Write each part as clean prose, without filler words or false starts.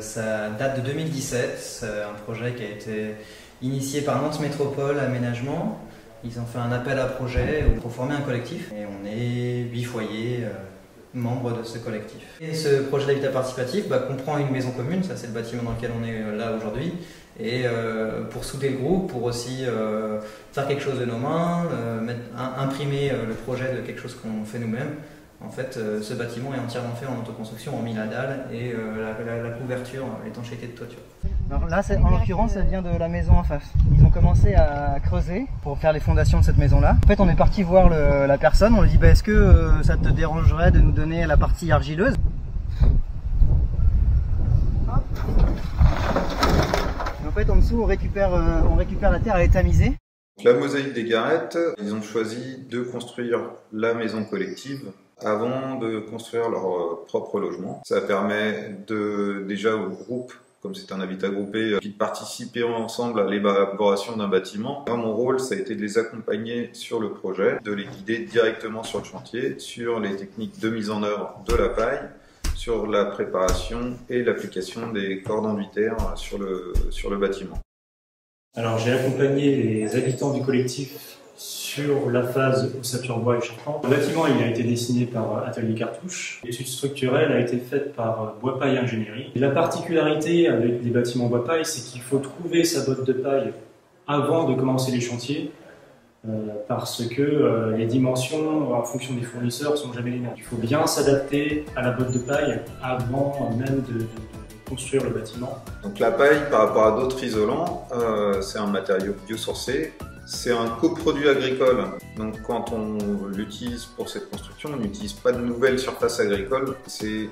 Ça date de 2017, c'est un projet qui a été initié par Nantes Métropole Aménagement. Ils ont fait un appel à projet pour former un collectif et on est 8 foyers membres de ce collectif. Et ce projet d'habitat participatif comprend une maison commune, ça c'est le bâtiment dans lequel on est là aujourd'hui, et pour souder le groupe, pour aussi faire quelque chose de nos mains, imprimer le projet de quelque chose qu'on fait nous-mêmes. En fait, ce bâtiment est entièrement fait en autoconstruction, hormis la dalle et la couverture, l'étanchéité de toiture. Alors là, en l'occurrence, ça vient de la maison en face. Ils ont commencé à creuser pour faire les fondations de cette maison-là. En fait, on est parti voir la personne, on lui dit est-ce que ça te dérangerait de nous donner la partie argileuse? Hop. Et en fait, en dessous, on récupère la terre, elle est tamisée. La mosaïque des Garettes, ils ont choisi de construire la maison collective avant de construire leur propre logement. Ça permet déjà au groupe, comme c'est un habitat groupé, de participer ensemble à l'élaboration d'un bâtiment. Moi, mon rôle, ça a été de les accompagner sur le projet, de les guider directement sur le chantier, sur les techniques de mise en œuvre de la paille, sur la préparation et l'application des cordes enduitaires sur le bâtiment. Alors j'ai accompagné les habitants du collectif sur la phase ossature bois et charpente. Le bâtiment il a été dessiné par Atelier Cartouche. L'étude structurelle a été faite par Bois Paille Ingénierie. Et la particularité avec les bâtiments bois paille, c'est qu'il faut trouver sa botte de paille avant de commencer les chantiers, parce que les dimensions en fonction des fournisseurs sont jamais les mêmes. Il faut bien s'adapter à la botte de paille avant même de construire le bâtiment. Donc la paille, par rapport à d'autres isolants, c'est un matériau biosourcé. C'est un coproduit agricole. Donc quand on l'utilise pour cette construction, on n'utilise pas de nouvelles surfaces agricoles. C'est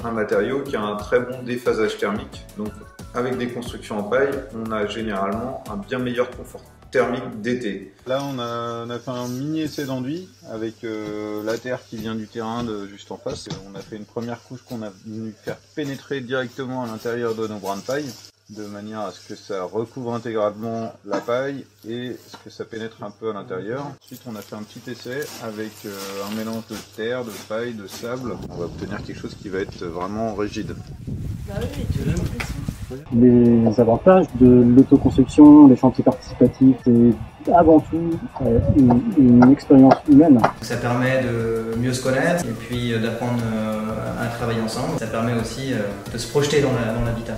un matériau qui a un très bon déphasage thermique. Donc avec des constructions en paille, on a généralement un bien meilleur confort thermique d'été. Là on a fait un mini essai d'enduit avec la terre qui vient du terrain juste en face. On a fait une première couche qu'on a venu faire pénétrer directement à l'intérieur de nos brins de paille, de manière à ce que ça recouvre intégralement la paille et ce que ça pénètre un peu à l'intérieur. Ensuite on a fait un petit essai avec un mélange de terre, de paille, de sable. On va obtenir quelque chose qui va être vraiment rigide. Les avantages de l'autoconstruction, des chantiers participatifs, c'est avant tout une expérience humaine. Ça permet de mieux se connaître et puis d'apprendre à travailler ensemble. Ça permet aussi de se projeter dans l'habitat.